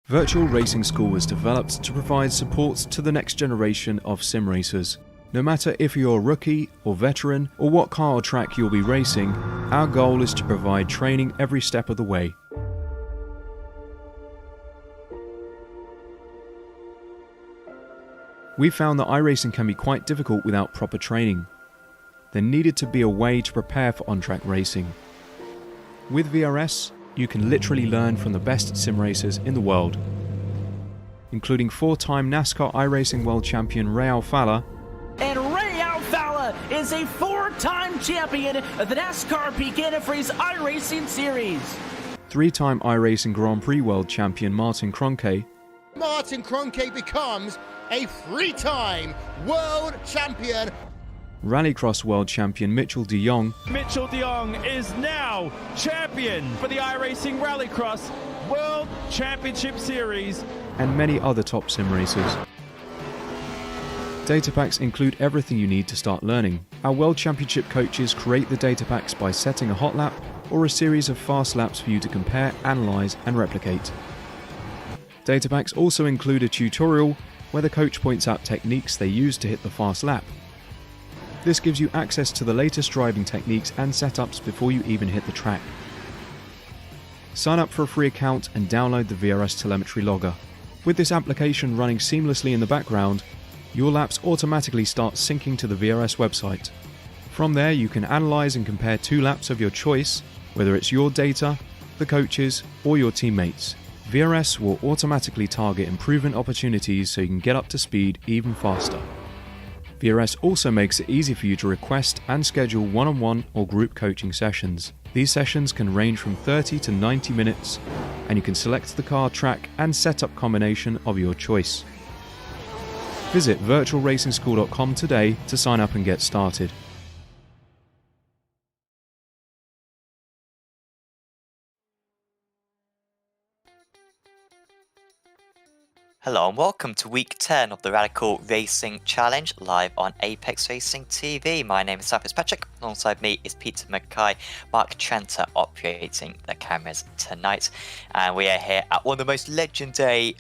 Virtual Racing School was developed to provide support to the next generation of sim racers. No matter if you're a rookie or veteran or what car or track you'll be racing, our goal is to provide training every step of the way. We found that iRacing can be quite difficult without proper training. There needed to be a way to prepare for on-track racing. With VRS, you can literally learn from the best sim racers in the world, including 4-time NASCAR iRacing World Champion Ray Alfala. And Ray Alfala is a 4-time champion of the NASCAR Pekin Freeze iRacing Series. 3-time iRacing Grand Prix World Champion Martin Kroenke. Martin Kroenke becomes a 3-time world champion. Rallycross World Champion Mitchell de Jong. Mitchell de Jong is now champion for the iRacing Rallycross World Championship Series. And many other top sim racers. Data packs include everything you need to start learning. Our World Championship coaches create the data packs by setting a hot lap or a series of fast laps for you to compare, analyze, and replicate. Data packs also include a tutorial where the coach points out techniques they use to hit the fast lap. This gives you access to the latest driving techniques and setups before you even hit the track. Sign up for a free account and download the VRS telemetry logger. With this application running seamlessly in the background, your laps automatically start syncing to the VRS website. From there, you can analyze and compare 2 laps of your choice, whether it's your data, the coaches, or your teammates. VRS will automatically target improvement opportunities so you can get up to speed even faster. VRS also makes it easy for you to request and schedule one-on-one or group coaching sessions. These sessions can range from 30 to 90 minutes, and you can select the car, track, and setup combination of your choice. Visit virtualracingschool.com today to sign up and get started. Hello and welcome to week 10 of the Radical Racing Challenge live on Apex Racing TV. My name is Sam Fitzpatrick. Alongside me is Peter Mackay, Mark Trenter operating the cameras tonight. And we are here at one of the most legendary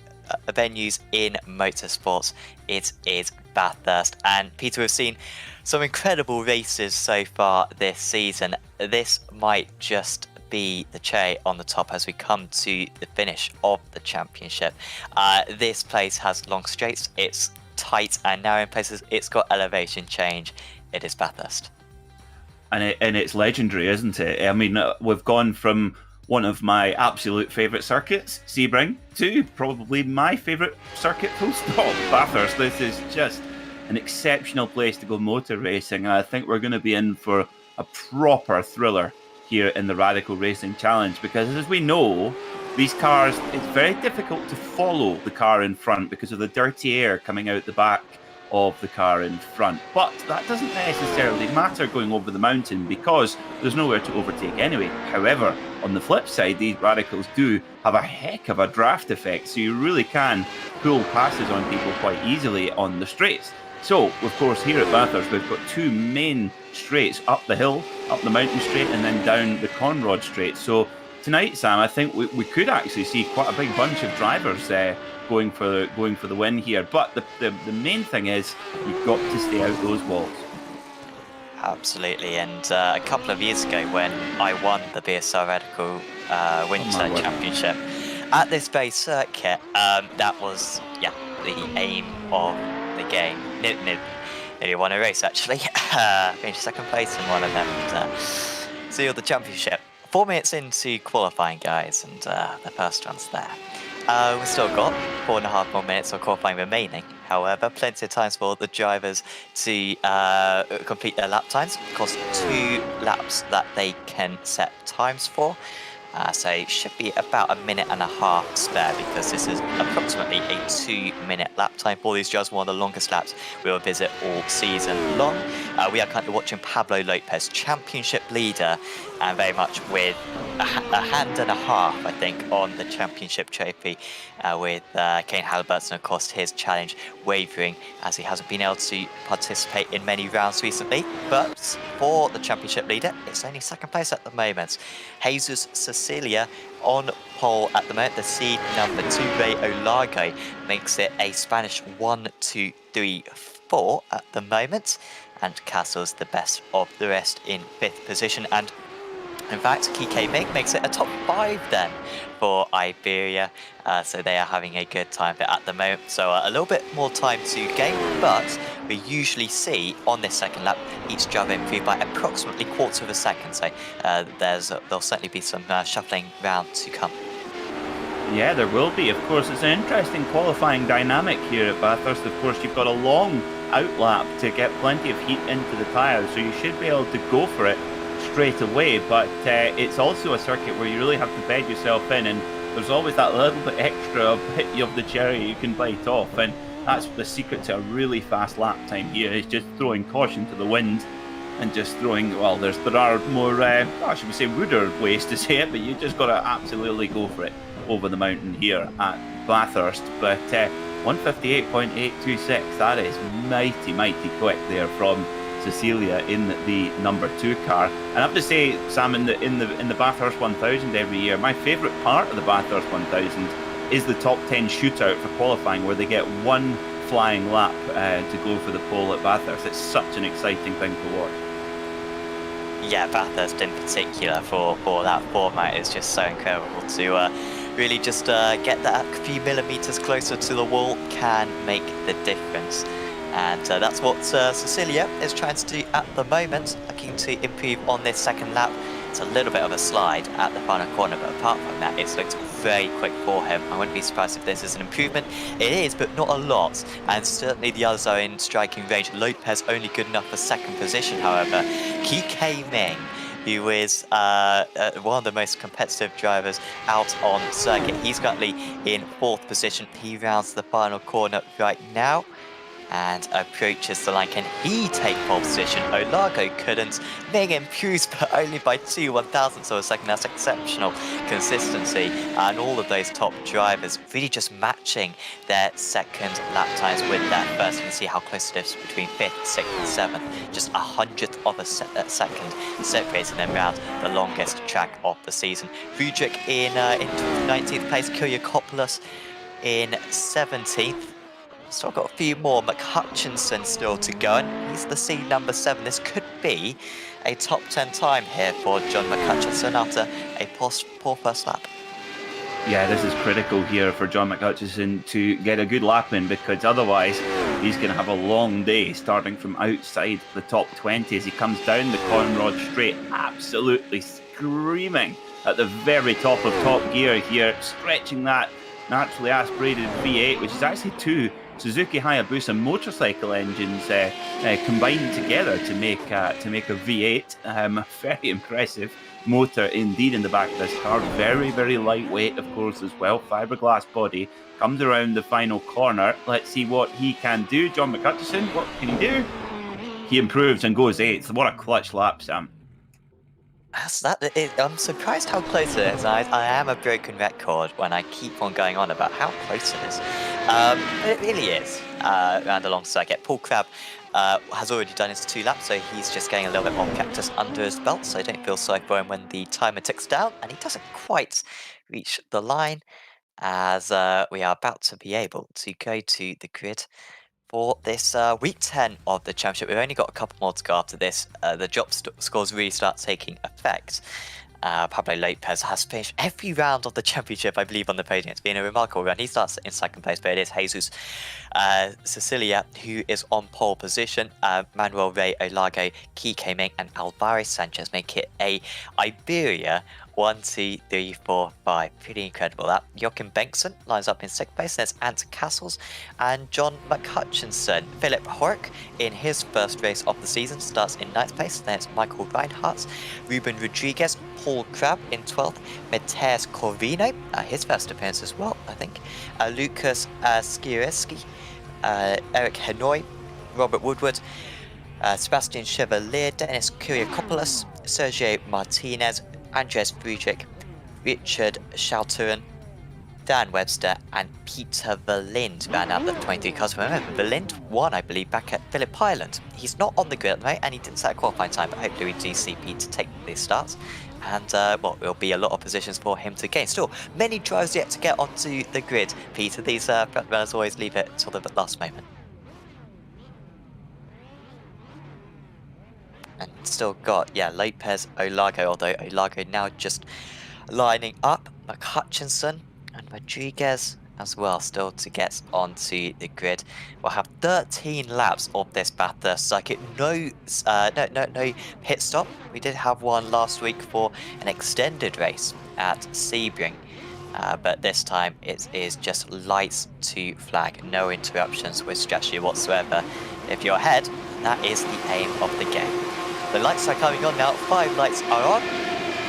venues in motorsports. It is Bathurst. And Peter, we've seen some incredible races so far this season. This might just be the cherry on the top as we come to the finish of the championship. This place has long straights, it's tight, and now in places it's got elevation change. It is Bathurst. And it's legendary, isn't it? I mean, we've gone from one of my absolute favourite circuits, Sebring, to probably my favourite circuit, full stop, Bathurst. This is just an exceptional place to go motor racing, and I think we're going to be in for a proper thriller here in the Radical Racing Challenge, because as we know, these cars, it's very difficult to follow the car in front because of the dirty air coming out the back of the car in front. But that doesn't necessarily matter going over the mountain because there's nowhere to overtake anyway. However, on the flip side, these Radicals do have a heck of a draft effect, so you really can pull passes on people quite easily on the straights. So, of course, here at Bathurst, we've got 2 main straights, up the hill, up the mountain straight, and then down the Conrod straight. So tonight, Sam, I think we could actually see quite a big bunch of drivers going for the win here. But the main thing is you've got to stay out those walls. Absolutely, and a couple of years ago when I won the BSR Radical Winter Championship at this very circuit, that was the aim of the game. Nearly won a race actually. Finished second place in one of them and sealed the championship. 4 minutes into qualifying, guys, and the first one's there. We've still got 4.5 more minutes of qualifying remaining. However, plenty of times for the drivers to complete their lap times. Of course, 2 laps that they can set times for. So it should be about 1.5 minutes spare, because this is approximately a 2-minute lap time for these drivers, one of the longest laps we'll visit all season long. we are currently watching Pablo Lopez, championship leader, and very much with a hand and a half, I think, on the championship trophy, with Kane Halliburton, of course, his challenge wavering as he hasn't been able to participate in many rounds recently. But for the championship leader, it's only second place at the moment. Jesus Cecilia on pole at the moment. The seed number 2, Ray Olago, makes it a Spanish 1, 2, 3, 4 at the moment. And Castle's the best of the rest in 5th position. And in fact, Kike Ming makes it a top 5 then for Iberia. So they are having a good time of it at the moment. So a little bit more time to gain, but we usually see on this second lap each driver improve by approximately quarter of a second. So there'll certainly be some shuffling round to come. Yeah, there will be. Of course, it's an interesting qualifying dynamic here at Bathurst. Of course, you've got a long outlap to get plenty of heat into the tyres, so you should be able to go for it straight away. But it's also a circuit where you really have to bed yourself in, and there's always that little bit extra bit of the cherry you can bite off, and that's the secret to a really fast lap time here, is just throwing caution to the wind and just throwing, well, there are more, I should say, ruder ways to say it, but you just got to absolutely go for it over the mountain here at Bathurst. But 158.826, that is mighty quick there from Cecilia in the number 2 car. And I have to say, Sam, in the Bathurst 1000 every year, my favourite part of the Bathurst 1000 is the top 10 shootout for qualifying, where they get one flying lap to go for the pole at Bathurst. It's such an exciting thing to watch. Yeah, Bathurst in particular for that format is just so incredible to really just get that few millimeters closer to the wall can make the difference. And that's what Cecilia is trying to do at the moment, looking to improve on this second lap. It's a little bit of a slide at the final corner, but apart from that, it's looked very quick for him. I wouldn't be surprised if this is an improvement. It is, but not a lot, and certainly the others are in striking range. Lopez only good enough for second position, however. Kike Ming, who is one of the most competitive drivers out on circuit, he's currently in 4th position. He rounds the final corner right now and approaches the line. Can he take pole position? Olago couldn't. Ming improves, but only by 2 1,000ths of a second. That's exceptional consistency. And all of those top drivers really just matching their second lap times with that first. You can see how close it is between 5th, 6th and 7th. Just 100th of a second separating them around the longest track of the season. Friedrich in 19th place. Kyriakopoulos in 17th. Still got a few more. McHutchinson still to go, and he's the seed number 7. This could be a top 10 time here for John McHutchinson after a poor first lap. Yeah, this is critical here for John McHutchison to get a good lap in, because otherwise he's going to have a long day starting from outside the top 20 as he comes down the Conrod Straight, absolutely screaming at the very top of top gear here, stretching that naturally aspirated V8, which is actually 2 Suzuki Hayabusa motorcycle engines combined together to make a V8. Very impressive motor indeed in the back of this car. Very lightweight, of course, as well. Fiberglass body. Comes around the final corner. Let's see what he can do. John McHutchison, what can he do? He improves and goes 8th. What a clutch lap, Sam. I'm surprised how close it is. I am a broken record when I keep on going on about how close it is. But it really is around the long circuit. Paul Crabb has already done his 2 laps, so he's just getting a little bit more practice under his belt, so I don't feel sorry for him when the timer ticks down, and he doesn't quite reach the line as we are about to be able to go to the grid for this week 10 of the championship. We've only got a couple more to go after this. The drop scores really start taking effect. Pablo Lopez has finished every round of the championship, I believe, on the podium. It's been a remarkable run. He starts in second place, but it is Jesus Cecilia who is on pole position. Manuel Rey Olago, Kike Ming and Alvarez Sanchez make it a Iberia 1, 2, 3, 4, 5. Pretty incredible that. Joachim Bengtsson lines up in 6th place. There's Ant Castles and John McHutchinson. Philip Hork in his first race of the season starts in 9th place. There's Michael Reinhardt, Ruben Rodriguez, Paul Crabb in 12th. Mateusz Corvino, his first appearance as well, I think. Lucas Skierski, Eric Hanoi, Robert Woodward, Sebastian Chevalier, Dennis Kyriakopoulos, Sergio Martinez, Andres Friedrich, Richard Schauturen, Dan Webster, and Peter Verlind round out the 23 cars. Remember, Verlind won, I believe, back at Phillip Island. He's not on the grid at the moment, and he didn't set a qualifying time, but hopefully we do see Pete take these starts. And, well, there'll be a lot of positions for him to gain. Still, many drives yet to get onto the grid, Peter. These front runners always leave it till the last moment. And still got, yeah, Lopez, Olago, although Olago now just lining up. McHutchinson and Rodriguez as well, still to get onto the grid. We'll have 13 laps of this Bathurst circuit. No pit stop. We did have one last week for an extended race at Sebring. But this time it is just lights to flag, no interruptions with strategy whatsoever. If you're ahead, that is the aim of the game. The lights are coming on now, 5 lights are on.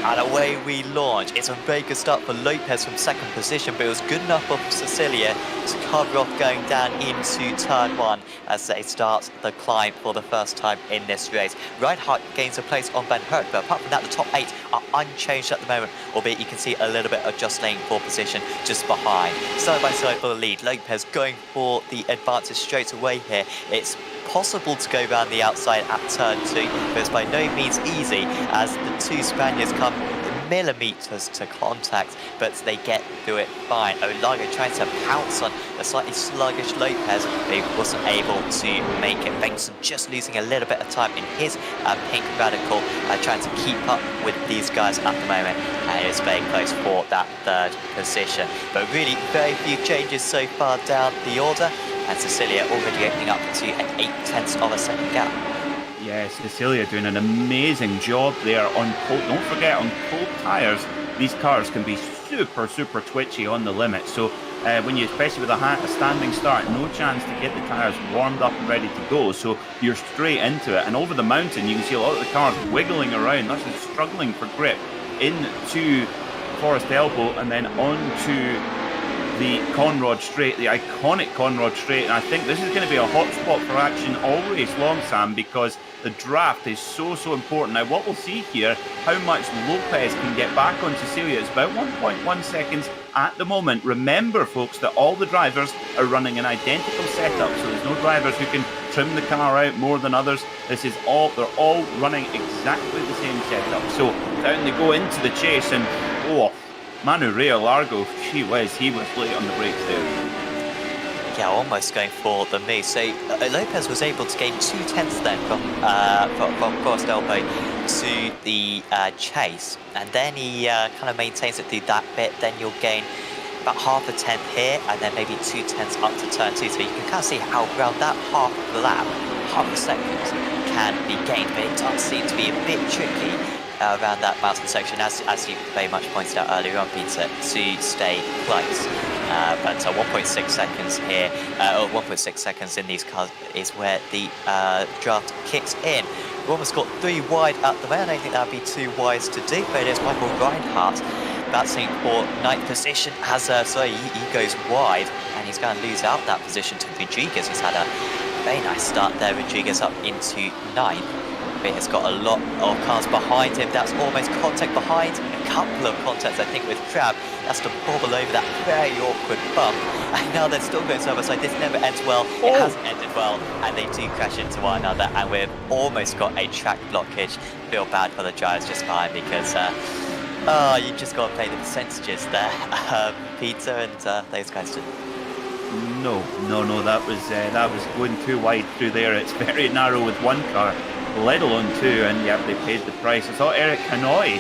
And away we launch. It's a very good start for Lopez from second position, but it was good enough for Cecilia to cover off going down into turn 1 as they start the climb for the first time in this race. Reinhardt gains a place on Van Hert, but apart from that, the top 8 are unchanged at the moment, albeit you can see a little bit of jostling for position just behind. Side by side for the lead. Lopez going for the advantage straight away here. It's possible to go around the outside at turn 2, but it's by no means easy as the 2 Spaniards come millimeters to contact, but they get through it fine. Olago trying to pounce on the slightly sluggish Lopez, but he wasn't able to make it. Benson just losing a little bit of time in his pink radical, trying to keep up with these guys at the moment, and it is very close for that 3rd position. But really very few changes so far down the order, and Cecilia already opening up to an 0.8 of a second gap. Yes, Cecilia doing an amazing job there on cold. Don't forget, on cold tyres, these cars can be super twitchy on the limit. So when you, especially with a standing start, no chance to get the tyres warmed up and ready to go. So you're straight into it. And over the mountain, you can see a lot of the cars wiggling around. That's just struggling for grip into Forest Elbow and then onto the Conrod Straight, the iconic Conrod Straight. And I think this is going to be a hot spot for action all race long, Sam, because the draft is so important. Now what we'll see here, how much Lopez can get back on Cecilia, it's about 1.1 seconds at the moment. Remember folks that all the drivers are running an identical setup, so there's no drivers who can trim the car out more than others. This is all, they're all running exactly the same setup. So down they go into the chase, and Manu Rio Largo, gee whiz, he was late on the brakes there. Yeah, almost going for the move. So Lopez was able to gain 0.2 then from Forest Elbow to the chase, and then he kind of maintains it through that bit. Then you'll gain about half a tenth here, and then maybe 0.2 up to turn 2. So you can kind of see how around that half lap, half a second can be gained, but it does seem to be a bit tricky around that mountain section, as you very much pointed out earlier on, Peter, to stay close. But 1.6 seconds here, or 1.6 seconds in these cars is where the draft kicks in. We've almost got 3 wide at the moment. I don't think that would be too wise to do, but it is Michael Reinhardt bouncing for 9th position as he goes wide, and he's going to lose out that position to Rodriguez, who's had a very nice start there. Rodriguez up into 9th. But he's got a lot of cars behind him. That's almost contact behind. A couple of contacts, I think, with Crab. That's to bobble over that very awkward bump. And now they're still going side by side. This never ends well. It hasn't ended well. And they do crash into one another. And we've almost got a track blockage. Feel bad for the drivers just behind, because you just got to play the percentages there, Peter, and those guys didn't. No, that was going too wide through there. It's very narrow with one car, let alone 2, and yep, they paid the price. I saw Eric Hanoi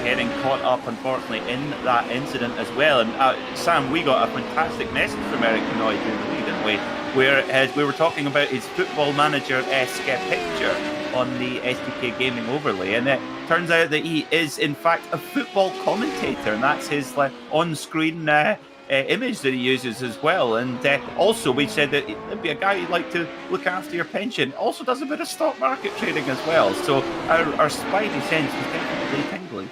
getting caught up, unfortunately, in that incident as well. And Sam, we got a fantastic message from Eric Hanoi during the lead, didn't we? Where we were talking about his Football Manager-esque picture on the SDK Gaming overlay, and it turns out that he is in fact a football commentator, and that's his on-screen image that he uses as well. And also we said that it'd be a guy who'd like to look after your pension. Also does a bit of stock market trading as well. So our spidey sense was definitely tingling.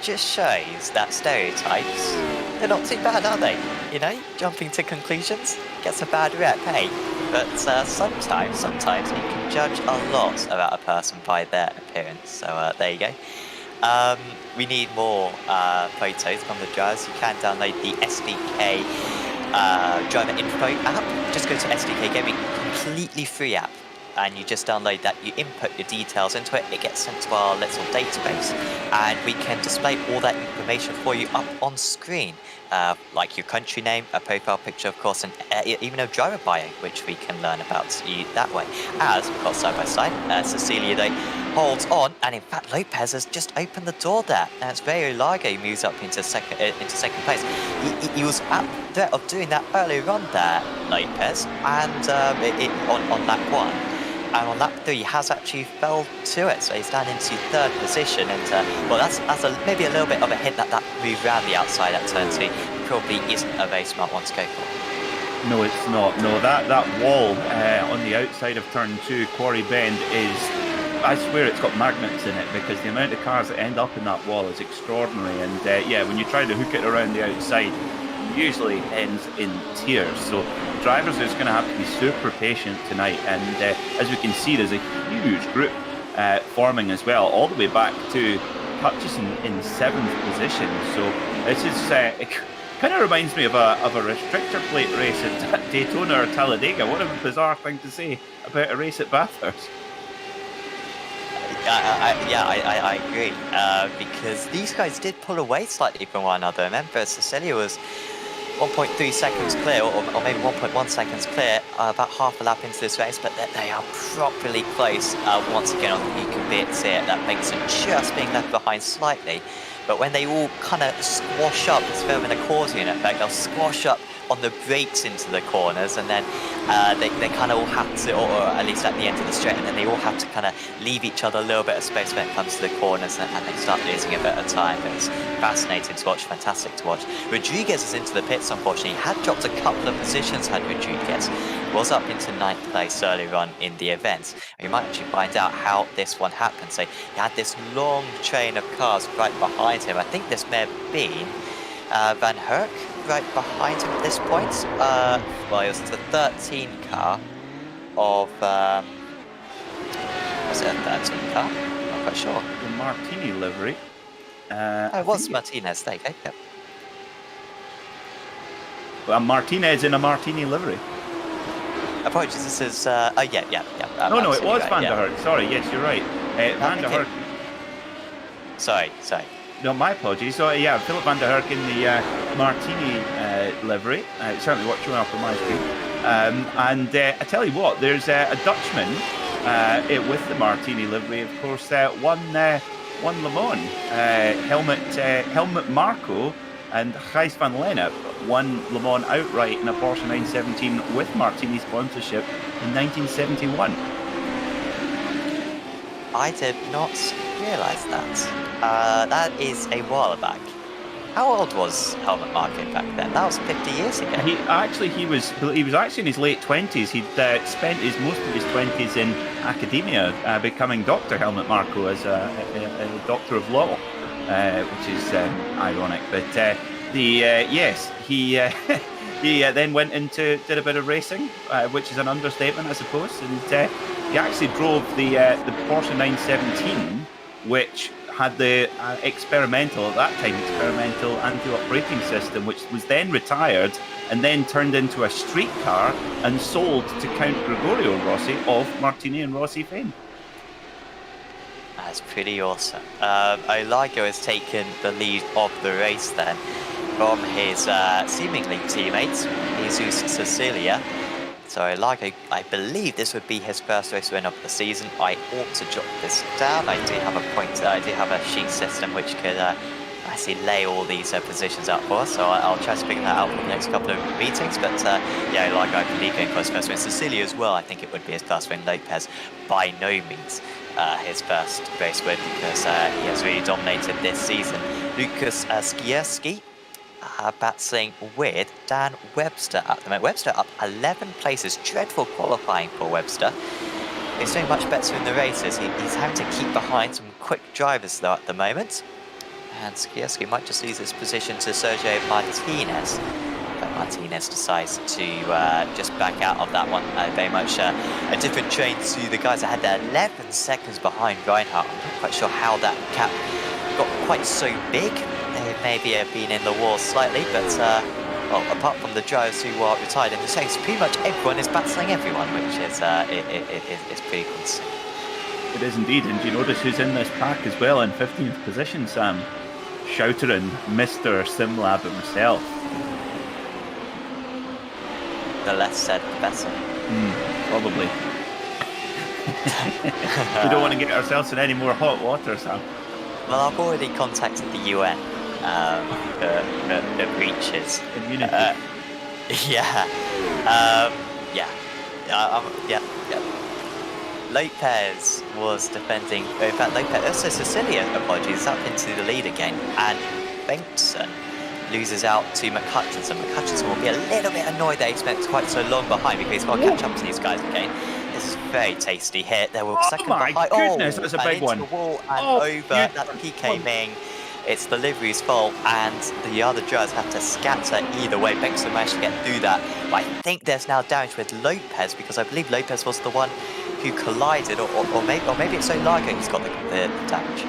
Just shows that stereotypes, they're not too bad, are they? You know, jumping to conclusions gets a bad rep, hey? but sometimes you can judge a lot about a person by their appearance. So there you go. We need more photos from the drivers. You can download the SDK driver info app. Just go to SDK Gaming, completely free app. And you just download that, you input your details into it, it gets sent to our little database, and we can display all that information for you up on screen, like your country name, a profile picture of course, and even a driver bio, which we can learn about you that way. As we've got side by side, Cecilia though holds on, and in fact Lopez has just opened the door there, and it's very Largo who moves up into second place. He was at threat of doing that earlier on there, Lopez, and on lap 1. And on lap 3, he has actually fell to it, so he's down into 3rd position. And well, that's maybe a little bit of a hint that move around the outside at turn 2 probably isn't a very smart one to go for. No, it's not. No, that wall on the outside of turn 2, Quarry Bend, is, I swear it's got magnets in it, because the amount of cars that end up in that wall is extraordinary. And yeah, when you try to hook it around the outside, it usually ends in tears. So drivers are just going to have to be super patient tonight, and as we can see, there's a huge group forming as well, all the way back to Hutchison in 7th position. So this is it kind of reminds me of a restrictor plate race at Daytona or Talladega. What a bizarre thing to say about a race at Bathurst. I agree, because these guys did pull away slightly from one another. Remember, Cecilia was 1.3 seconds clear, or maybe 1.1 seconds clear, about half a lap into this race, but they are properly close. Once again, you can be it here, that makes them just being left behind slightly. But when they all kind of squash up, it's film an accordion effect, they'll squash up on the brakes into the corners, and then they kind of all have to, or at least at the end of the straight, and then they all have to kind of leave each other a little bit of space when it comes to the corners, and they start losing a bit of time. It's fascinating to watch, fantastic to watch. Rodriguez is into the pits, unfortunately. He had dropped a couple of positions, had Rodriguez. Was up into 9th place earlier on in the event. We might actually find out how this one happened. So he had this long train of cars right behind him. I think this may have been Van Herk right behind him at this point. Well, it was the 13 car of... was it a 13 car? I'm not quite sure. The Martini livery. It was Martinez, there you go. Yep. Well, Martinez in a Martini livery. Apologies, this is... yeah. No, it was Van der Herk. Sorry, yes, you're right. Van der Herk. Sorry. No, my apologies. So, yeah, Philip Van der Herk in the Martini livery. It certainly worked showing up on my screen. And I tell you what, there's a Dutchman with the Martini livery, of course, won Le Mans. Helmut Marko and Gijs van Lennep won Le Mans outright in a Porsche 917 with Martini sponsorship in 1971. I did not realise that. That is a while back. How old was Helmut Marko back then? That was 50 years ago. He was actually in his late 20s. He'd spent most of his 20s in academia, becoming Dr. Helmut Marko as a doctor of law, which is ironic. But yes, he then went into did a bit of racing, which is an understatement, I suppose. And he actually drove the Porsche 917, which had the experimental anti-lock braking system, which was then retired and then turned into a street car and sold to Count Gregorio Rossi of Martini and Rossi fame. That's pretty awesome. Olago has taken the lead of the race then from his seemingly teammates, Jesus Cecilia. So Olago, I believe this would be his first race win of the season. I ought to jot this down. I do have a sheet system which could actually lay all these positions out for us. So I'll try to figure that out for the next couple of meetings. But yeah, Olago, I believe going for his first win. Cecilia as well, I think it would be his first win. Lopez, by no means his first race win, because he has really dominated this season. Lucas Skierski battling with Dan Webster at the moment. Webster up 11 places. Dreadful qualifying for Webster. He's doing much better in the races. He's having to keep behind some quick drivers though at the moment. And Skierski might just lose his position to Sergio Martinez. But Martinez decides to just back out of that one. Very much a different train to the guys that had 11 seconds behind Reinhardt. I'm not quite sure how that gap got quite so big. They maybe have been in the war slightly, but well, apart from the drivers who are retired in the race, pretty much everyone is battling everyone, which is it's pretty cool to see. It is indeed, and do you notice who's in this pack as well in 15th position, Sam? Shouterin, Mr. SimLab himself. The less said, the better. Probably. We don't want to get ourselves in any more hot water, Sam. Well, I've already contacted the UN for breaches. Immunity. Yeah. Lopez was defending, in fact, so Cecilia, apologies, up into the lead again, and Bengtson loses out to McCutcheon. McCutcheon will be a little bit annoyed that he spent quite so long behind because he's got to catch up to these guys again. This is a very tasty hit. They were second behind. Oh my goodness, that's a big one. The wall and over. That's PK Ming. It's the livery's fault, and the other drivers have to scatter either way. Bengtson managed to get through that, but I think there's now damage with Lopez because I believe Lopez was the one who collided, or maybe it's Olago who's got the damage.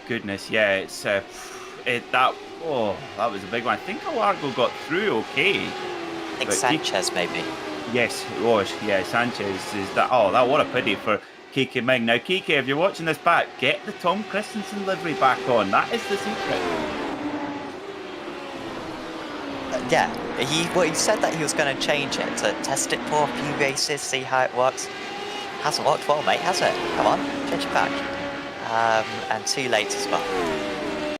Goodness, yeah, it's that was a big one. I think Olago got through okay. I think Sanchez maybe. Yes, it was. Yeah, Sanchez is that. Oh, that what a pity for Kike Ming. Now, Kike, if you're watching this back, get the Tom Christensen livery back on. That is the secret. Yeah, he said that he was going to change it to test it for a few races, see how it works. Hasn't worked well, mate, has it? Come on, change it back. And too late as well.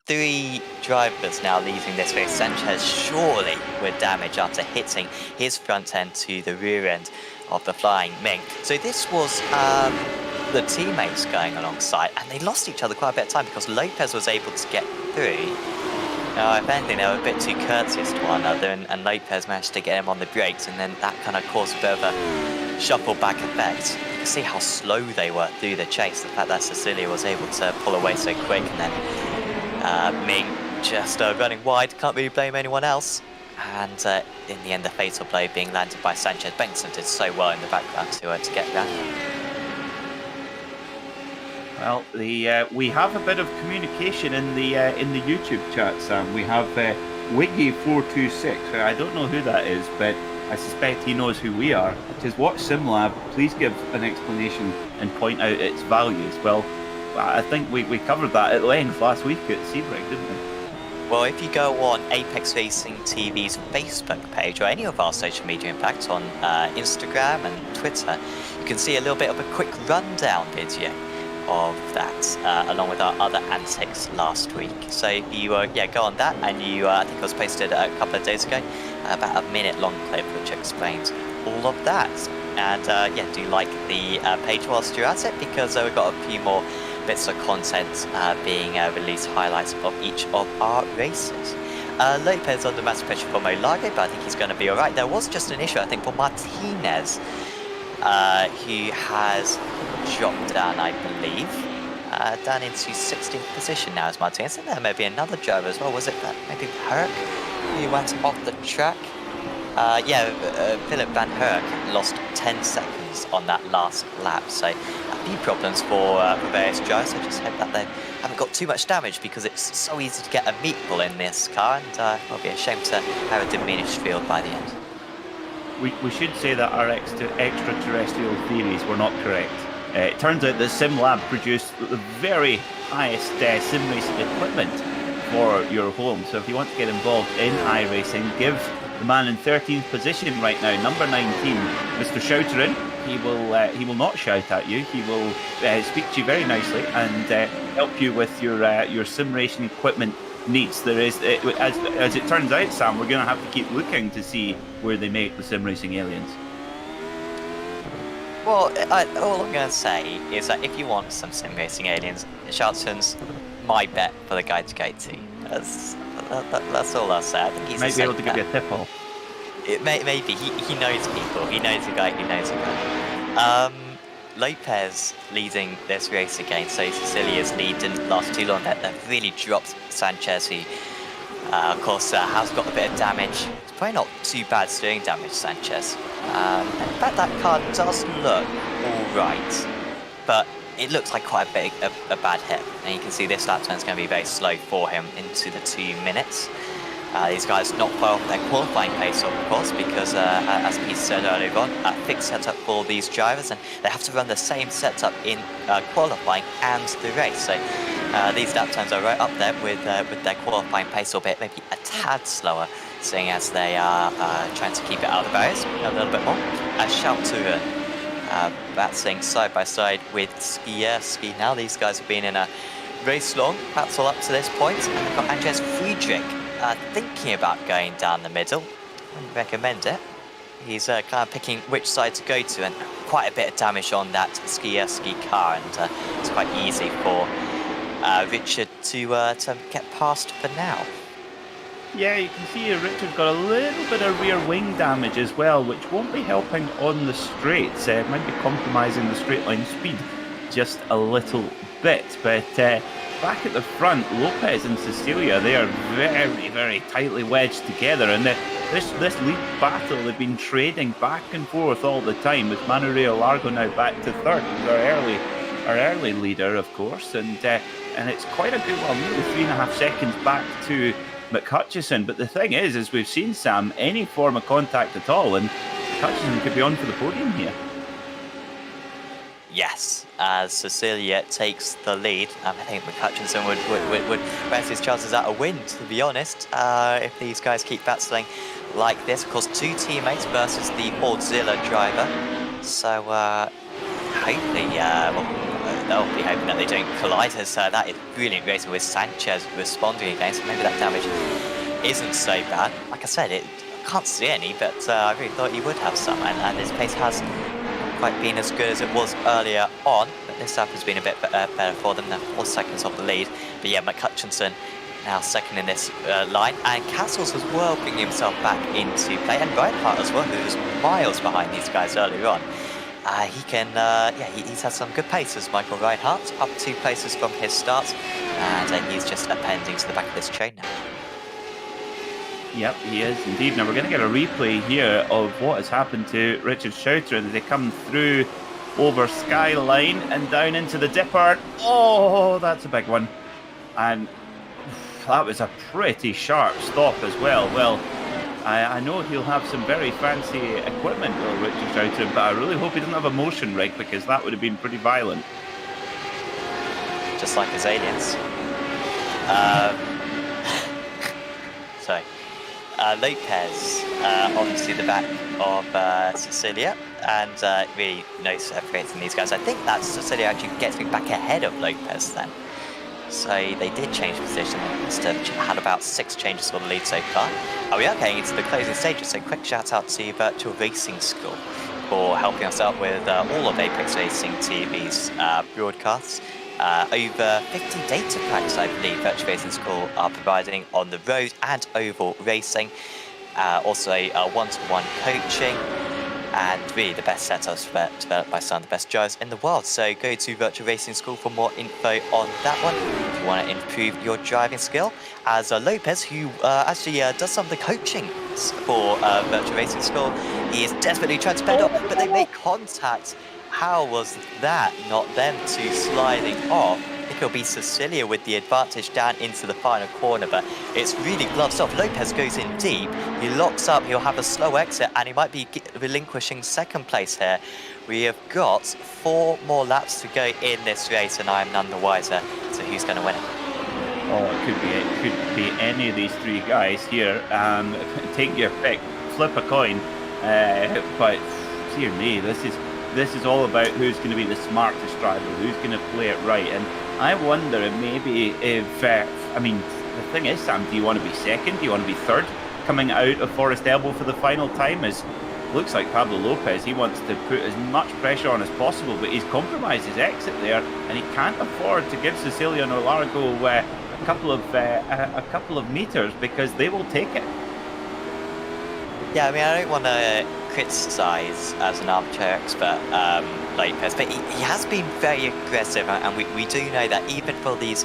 3 drivers now leaving this race. Sanchez surely with damage after hitting his front end to the rear end of the flying Ming. So this was the teammates going alongside, and they lost each other quite a bit of time because Lopez was able to get through. Now, if anything, they were a bit too courteous to one another, and Lopez managed to get him on the brakes, and then that kind of caused a bit of a shuffle back effect. You can see how slow they were through the chase. The fact that Cecilia was able to pull away so quick, and then Ming just running wide, can't really blame anyone else. And in the end, the fatal blow being landed by Sanchez. Bengtson did so well in the background to get around. Well, we have a bit of communication in the YouTube chat, Sam. We have Wiggy426. I don't know who that is, but I suspect he knows who we are. It says, "Watch SimLab. Please give an explanation and point out its values." Well, I think we covered that at length last week at Sebring, didn't we? Well, if you go on Apex Racing TV's Facebook page or any of our social media impacts on Instagram and Twitter, you can see a little bit of a quick rundown video of that, along with our other antics last week. So if you go on that, and I think it was posted a couple of days ago, about a minute-long clip which explains all of that. And do like the page whilst you're at it, because we've got a few more bits of content being released, highlights of each of our races. Lopez under massive pressure for Olago, but I think he's going to be alright. There was just an issue, I think, for Martinez, who has dropped down, I believe, down into 16th position now as Martinez. And there may be another driver as well. Was it that maybe Herc who went off the track? Philip Van Herk lost 10 seconds on that last lap, so a few problems for various drivers. I just hope that they haven't got too much damage, because it's so easy to get a meatball in this car, and it'll be a shame to have a diminished field by the end. We should say that our extraterrestrial theories were not correct. It turns out that SimLab produced the very highest sim racing equipment for your home, so if you want to get involved in iRacing, give the man in 13th position right now, number 19, Mr. Shouterin. He will not shout at you. He will speak to you very nicely and help you with your sim racing equipment needs. There is, as it turns out, Sam, we're going to have to keep looking to see where they make the sim racing aliens. Well, all I'm going to say is that if you want some sim racing aliens, Shelton's my bet for the guy to go to. That's all I'll say. I think he's might be able to give you a tip off. Maybe he knows people. He knows a guy who knows a guy. Lopez leading this race again, so Cecilia's lead didn't last too long. That really dropped Sanchez, who Of course, has got a bit of damage. It's probably not too bad steering damage, Sanchez. In fact, that car does look alright, but it looks like quite a bad hit. And you can see this lap time is going to be very slow for him into the 2 minutes. These guys not far off their qualifying pace, of course, because as Peter said earlier on, fixed setup for these drivers, and they have to run the same setup in qualifying and the race. So these lap times are right up there with their qualifying pace, albeit maybe a tad slower, seeing as they are trying to keep it out of the barriers a little bit more. Shelturen battling side by side with Skierski. Now these guys have been in a race long battle up to this point, and they've got Andres Friedrich thinking about going down the middle. I wouldn't recommend it. He's kind of picking which side to go to, and quite a bit of damage on that Skierski car, and it's quite easy for Richard to get past for now. Yeah, you can see Richard's got a little bit of rear wing damage as well, which won't be helping on the straights. It might be compromising the straight line speed just a little bit, but back at the front, Lopez and Cecilia, they are very, very tightly wedged together, and this lead battle, they've been trading back and forth all the time, with Manuel Largo now back to third, who's our early leader, of course, and it's quite a good one, nearly 3.5 seconds back to McHutchison. But the thing is we've seen, Sam, any form of contact at all, and McHutchison could be on for the podium here. Yes, as Cecilia takes the lead. I think McHutchinson would rest his chances at a win, to be honest, if these guys keep battling like this. Of course, 2 teammates versus the Auxilla driver. So hopefully, they'll be hoping that they don't collide, as that is brilliant racing with Sanchez responding against. So maybe that damage isn't so bad. Like I said, I can't see any, but I really thought he would have some, and his pace has quite been as good as it was earlier on, but this lap has been a bit better for them. They're 4 seconds off the lead. But yeah, McHutchinson now second in this line, and Castles as well bringing himself back into play, and Reinhardt as well, who was miles behind these guys earlier on. He can, he's had some good paces, Michael Reinhardt, up 2 places from his start, and he's just appending to the back of this train now. Yep, he is indeed. Now we're going to get a replay here of what has happened to Richard Shelturen as they come through over Skyline and down into the Dipper. Oh, that's a big one. And that was a pretty sharp stop as well. Well, I know he'll have some very fancy equipment, will Richard Shelturen, but I really hope he doesn't have a motion rig, because that would have been pretty violent. Just like his aliens. Sorry. Lopez onto the back of Cecilia, and really no separating these guys. I think that Cecilia actually gets me back ahead of Lopez then. So they did change position. They must have had about 6 changes for the lead so far. We are getting into the closing stages, so quick shout out to Virtual Racing School for helping us out with all of Apex Racing TV's broadcasts. Over 50 data packs, I believe, Virtual Racing School are providing on the road and oval racing. Also, one-to-one coaching, and really the best setups developed by some of the best drivers in the world. So go to Virtual Racing School for more info on that one if you want to improve your driving skill. As Lopez, who actually does some of the coaching for Virtual Racing School, he is desperately trying to bend up, but they make contact. How was that not them 2 sliding off? I think it'll be Cecilia with the advantage down into the final corner, but it's really gloves off. Lopez goes in deep, he locks up, he'll have a slow exit, and he might be relinquishing second place here. We have got 4 more laps to go in this race, and I am none the wiser to who's going to win it. Oh, it could be any of these 3 guys here. Take your pick, flip a coin, but dear me, this is all about who's going to be the smartest driver, who's going to play it right. And I wonder if maybe I mean, the thing is, Sam, do you want to be second? Do you want to be third coming out of Forest Elbow for the final time? As looks like Pablo Lopez, he wants to put as much pressure on as possible, but he's compromised his exit there, and he can't afford to give Cecilia and Largo a couple of meters, because they will take it. Yeah, I mean, I don't want to criticise as an armchair expert Lopez, but he has been very aggressive, and we do know that even for these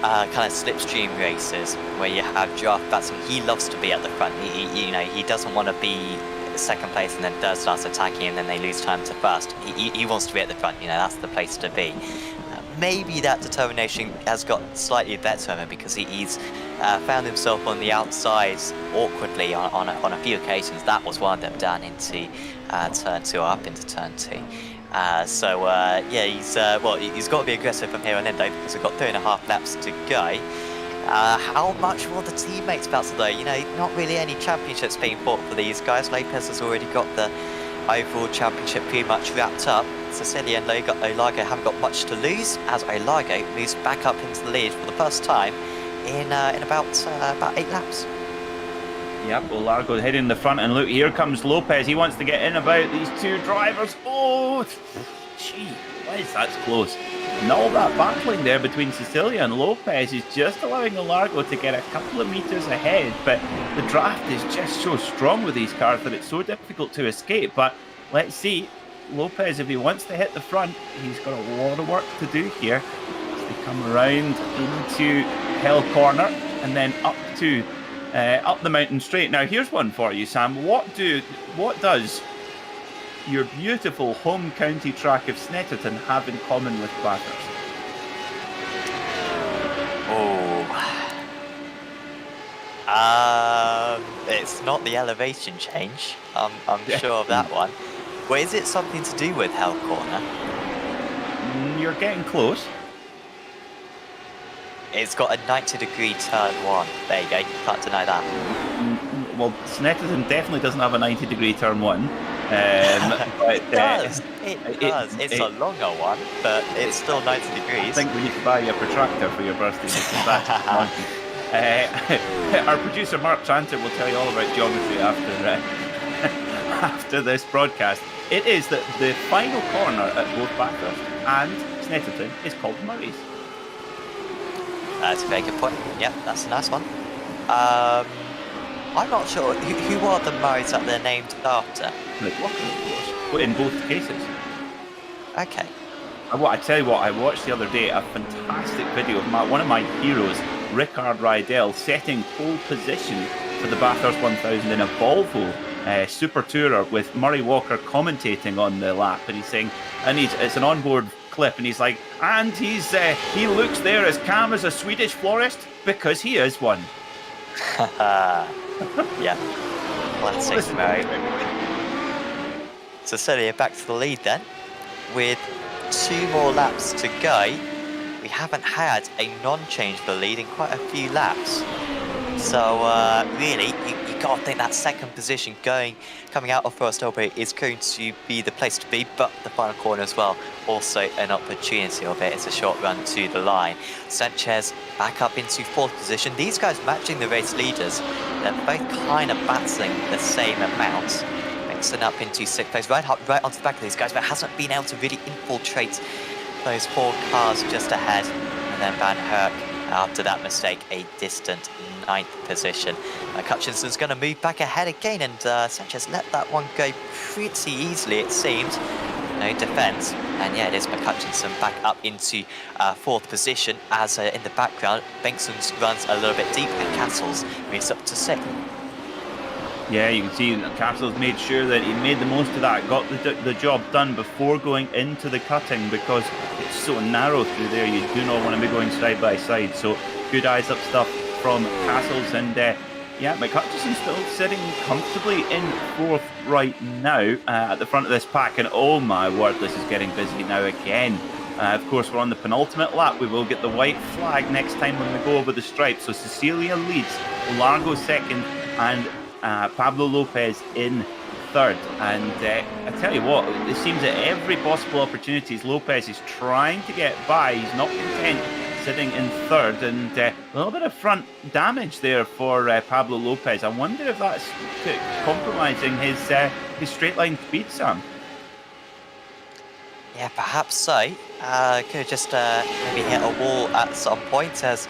kind of slipstream races where you have draft batsmen, he loves to be at the front. He doesn't want to be second place and then third starts attacking and then they lose time to first. He wants to be at the front. That's the place to be. Maybe that determination has got slightly better of him because he's found himself on the outside awkwardly on a few occasions. That was one of them, down into turn 2 or up into turn 2. He's got to be aggressive from here on in though, because we've got 3.5 laps to go. How much will the teammates bounce though? Not really any championships being fought for these guys. Lopez has already got the overall championship pretty much wrapped up. Cecilia and Olago haven't got much to lose, as Olago moves back up into the lead for the first time in about 8 laps. Yep, Olago heading in the front, and look, here comes Lopez. He wants to get in about these two drivers. Oh, gee, that's close. And all that battling there between Cecilia and Lopez is just allowing Olago to get a couple of meters ahead, but the draft is just so strong with these cars that it's so difficult to escape. But let's see, Lopez, if he wants to hit the front, he's got a lot of work to do here as they come around into Hell Corner and then up the mountain straight. Now here's one for you, Sam. What does your beautiful home county track of Snetterton have in common with Bathurst? It's not the elevation change. I'm sure of that one. Well, is it something to do with Hell Corner? You're getting close. It's got a 90-degree turn 1. There you go. Can't deny that. Well, Snetterton definitely doesn't have a 90-degree turn 1. But it does. It does. It's a longer one, but it's still 90 degrees. I think we need to buy you a protractor for your birthday. Our producer Mark Tranter will tell you all about geography after this broadcast. It is that the final corner at both Bathurst and Snetterton is called Murray's. That's a very good point. Yep, that's a nice one. I'm not sure who are the Murrays that they're named after. But in both cases. Okay. I tell you what, I watched the other day a fantastic video of one of my heroes, Rickard Rydell, setting pole position for the Bathurst 1000 in a Volvo Super Tourer with Murray Walker commentating on the lap, and he's saying, it's an onboard clip, and he's like, and he looks there as calm as a Swedish florist because he is one. Yeah. Classic Murray. So Celia back to the lead then, with 2 more laps to go. We haven't had a non-change for the lead in quite a few laps. So really, you got to think that second position coming out of Forest Elbow is going to be the place to be, but the final corner as well, also an opportunity of it. It's a short run to the line. Sanchez back up into 4th position. These guys matching the race leaders. They're both kind of battling the same amount. Mixing up into 6th place, right onto the back of these guys, but hasn't been able to really infiltrate those 4 cars just ahead. And then Van Herk, after that mistake, a distant 9th position. Cutchinson's going to move back ahead again, and Sanchez let that one go pretty easily, it seemed. No defence, and yeah, it is McCutchinson back up into 4th position, as in the background, Bengtsson runs a little bit deep, and Castles moves up to 6th. Yeah, you can see that Castles made sure that he made the most of that, got the job done before going into the cutting, because it's so narrow through there, you do not want to be going side by side. So good eyes up stuff from Castles, and yeah, McCutcheon still sitting comfortably in 4th right now at the front of this pack, and oh my word, this is getting busy now again. Of course, we're on the penultimate lap. We will get the white flag next time when we go over the stripe. So Cecilia leads, Largo 2nd, and Pablo Lopez in 3rd. And I tell you what, it seems that every possible opportunities Lopez is trying to get by. He's not content sitting in 3rd, and a little bit of front damage there for Pablo Lopez. I wonder if that's compromising his straight line speed, Sam. Yeah, perhaps so. Could have just maybe hit a wall at some point, as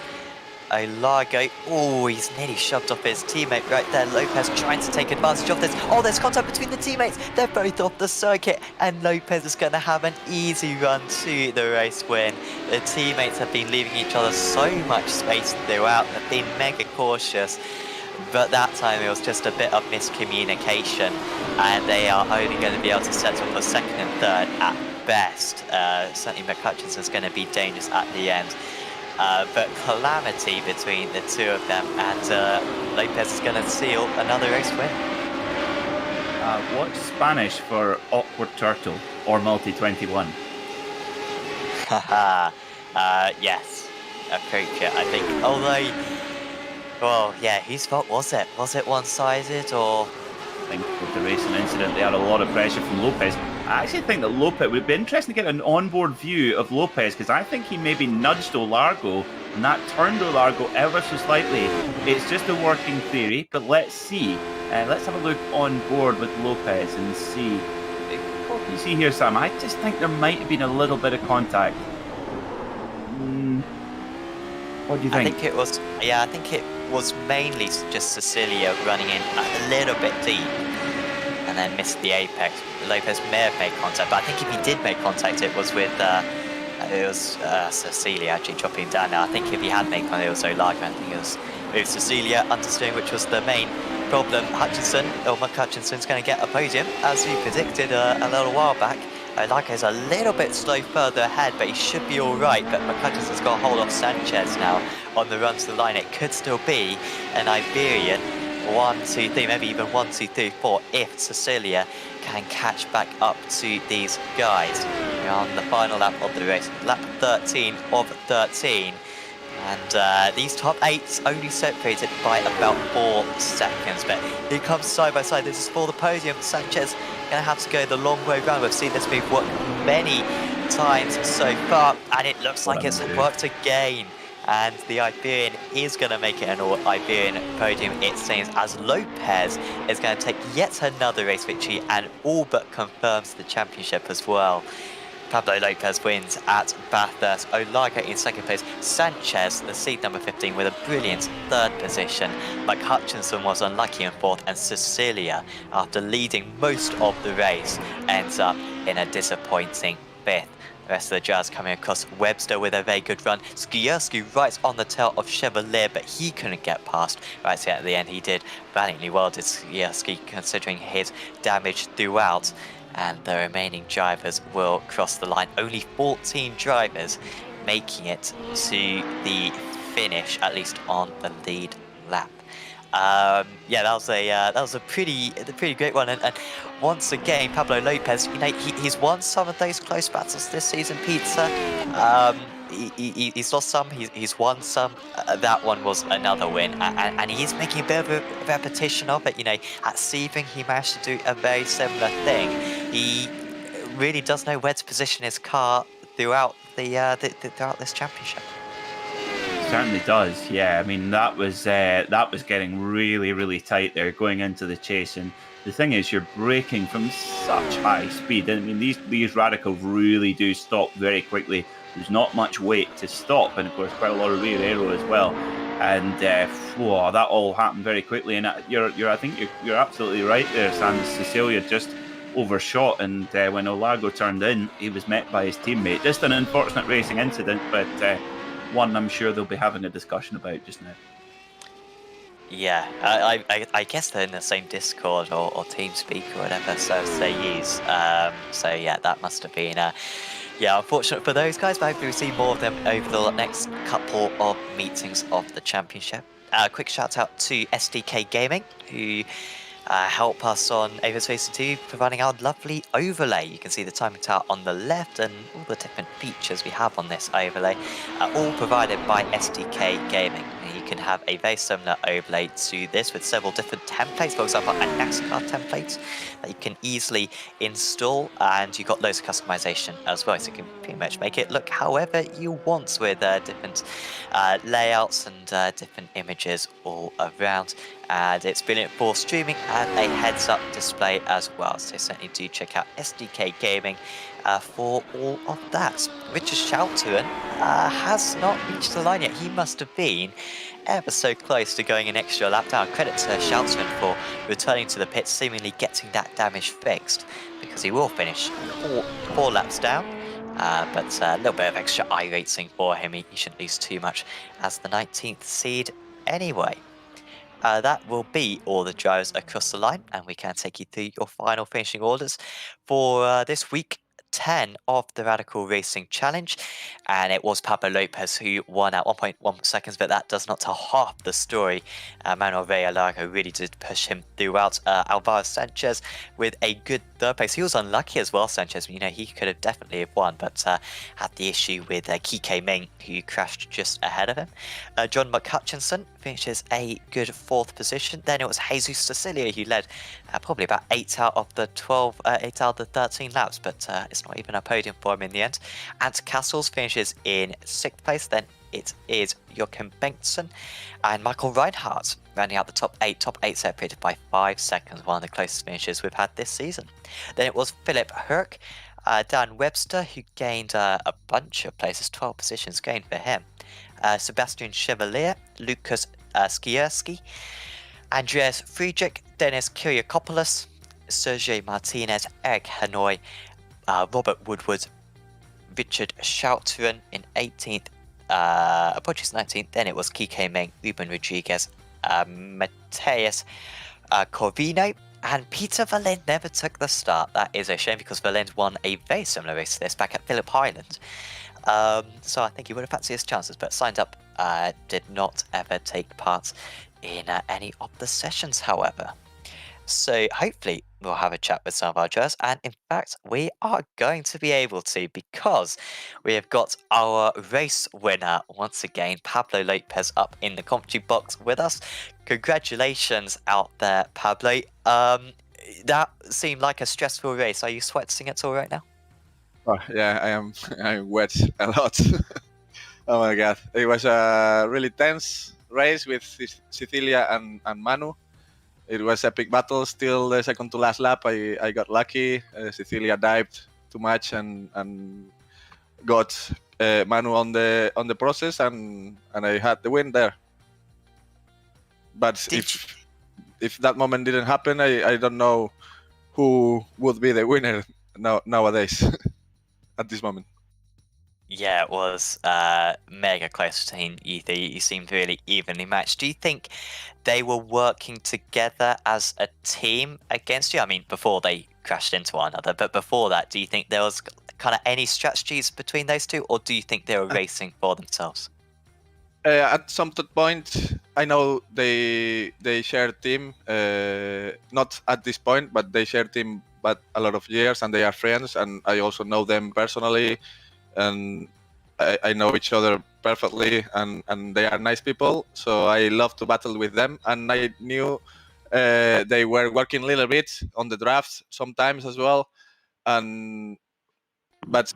Olago. Oh, he's nearly shoved off his teammate right there. Lopez trying to take advantage of this. Oh, there's contact between the teammates. They're both off the circuit, and Lopez is going to have an easy run to the race win. The teammates have been leaving each other so much space throughout. They've been mega cautious. But that time it was just a bit of miscommunication, and they are only going to be able to settle for second and third at best. Certainly McHutchinson's going to be dangerous at the end. But calamity between the two of them, and Lopez is going to seal another race win. What's Spanish for awkward turtle or multi-21? Haha, yes, appropriate, I think. Although, well, yeah, whose fault was it? Was it one-sided, or...? I think with the racing incident, they had a lot of pressure from Lopez. I actually think that Lopez would be interesting to get an onboard view of Lopez, because I think he maybe nudged Olargo, and that turned Olargo ever so slightly. It's just a working theory, but let's see. Let's have a look on board with Lopez and see. What can you see here, Sam? I just think there might have been a little bit of contact. What do you think? I think it was, yeah, I think it was mainly just Cecilia running in a little bit deep and then missed the apex. Lopez may have made contact, but I think if he did make contact, it was with Cecilia actually dropping down now. I think if he had made contact, it was Olago. I think it was with Cecilia understeering, which was the main problem. McHutchinson's going to get a podium, as we predicted a little while back. Olago's a little bit slow further ahead, but he should be alright. But McHutchinson's got a hold of Sanchez now on the run to the line. It could still be an Iberian 1, 2, 3, maybe even 1, 2, 3, 4 if Cecilia can catch back up to these guys. We're on the final lap of the race, lap 13 of 13. And these top 8s only separated by about 4 seconds. But here comes side by side. This is for the podium. Sanchez going to have to go the long way round. We've seen this move work many times so far, and it looks like it's worked again. And the Iberian is going to make it an all-Iberian podium, it seems, as Lopez is going to take yet another race victory and all but confirms the championship as well. Pablo Lopez wins at Bathurst. Olago in second place. Sanchez, the seed number 15, with a brilliant third position. McHutchinson was unlucky in fourth, and Cecilia, after leading most of the race, ends up in a disappointing fifth. The rest of the Jazz coming across. Webster with a very good run. Skierski right on the tail of Chevalier, but he couldn't get past. Right at the end, he did valiantly well, did Skierski, considering his damage throughout. And the remaining drivers will cross the line. Only 14 drivers making it to the finish, at least on the lead lap. Yeah, that was a pretty great one. And once again, Pablo Lopez, you know, he's won some of those close battles this season, Pizza. He's lost some, he's won some. That one was another win, and he's making a bit of a repetition of it. You know, at Sebring, he managed to do a very similar thing. He really does know where to position his car throughout throughout this championship. Certainly does, yeah. I mean, that was getting really tight there going into the chase, and the thing is, you're braking from such high speed. I mean, these radicals really do stop very quickly. There's not much weight to stop, and of course, quite a lot of rear aero as well. And that all happened very quickly. And I think you're absolutely right there, Sam. Cecilia just overshot, and when Olago turned in, he was met by his teammate. Just an unfortunate racing incident, but one I'm sure they'll be having a discussion about just now. Yeah, I guess they're in the same Discord or TeamSpeak or whatever service they use. So yeah, that must have been unfortunate for those guys, but hopefully we'll see more of them over the next couple of meetings of the championship. Quick shout out to SDK Gaming, who help us on Avis Racing 2, providing our lovely overlay. You can see the timing tower on the left and all the different features we have on this overlay, all provided by SDK Gaming. You can have a very similar overlay to this with several different templates, for example a NASCAR template that you can easily install, and you've got loads of customization as well, so you can pretty much make it look however you want with different layouts and different images all around. And it's brilliant for streaming and a heads-up display as well, so certainly do check out SDK Gaming for all of that. Richard Schouten has not reached the line yet. He must have been ever so close to going an extra lap down. Credit to Schouten for returning to the pit, seemingly getting that damage fixed, because he will finish four laps down. But a little bit of extra iRacing for him. He shouldn't lose too much as the 19th seed anyway. That will be all the drivers across the line, and we can take you through your final finishing orders for this week 10 of the Radical Racing Challenge. And it was Pablo Lopez who won at 1.1 seconds, but that does not tell half the story. Manuel Villarreal really did push him throughout. Alvaro Sanchez with a good third place. He was unlucky as well, Sanchez. You know, he could have definitely have won, but had the issue with Kike Ming, who crashed just ahead of him. John McHutchinson finishes a good 4th position. Then it was Jesus Cecilia who led probably about 8 out of the 13 laps, but it's not even a podium for him in the end. Ant Castles finishes in 6th place. Then it is Joachim Bengtsson and Michael Reinhardt rounding out the top 8. Top 8 separated by 5 seconds, one of the closest finishes we've had this season. Then it was Philip Herc, Dan Webster, who gained a bunch of places, 12 positions gained for him. Sebastian Chevalier, Lucas Skierski, Andreas Friedrich, Dennis Kyriakopoulos, Sergei Martinez, Eric Hanoi, Robert Woodward, Richard Schouten in 18th, approaches 19th. Then it was Kike Meng, Ruben Rodriguez, Mateus Corvino, and Peter Verlinde never took the start. That is a shame, because Verlinde won a very similar race to this back at Phillip Island. So I think he would have fancied his chances, but signed up, did not ever take part in any of the sessions, however. So hopefully we'll have a chat with some of our judges, and in fact we are going to be able to, because we have got our race winner once again, Pablo Lopez, up in the commentary box with us. Congratulations out there, Pablo. That seemed like a stressful race. Are you sweating at all right now? Oh, yeah, I am. I wet a lot. Oh my god, it was a really tense race with Cecilia and Manu. It was epic battle. Still the second to last lap, I got lucky. Cecilia dived too much and got Manu on the process, and I had the win there. But if that moment didn't happen, I don't know who would be the winner nowadays at this moment. Yeah, it was mega close between you three. You seemed really evenly matched. Do you think they were working together as a team against you? I mean, before they crashed into one another, but before that, do you think there was kind of any strategies between those two, or do you think they were racing for themselves? At some point, I know they share team, not at this point, but they share team but a lot of years, and they are friends, and I also know them personally, and I know each other perfectly, and they are nice people, so I love to battle with them. And I knew they were working a little bit on the drafts sometimes as well, but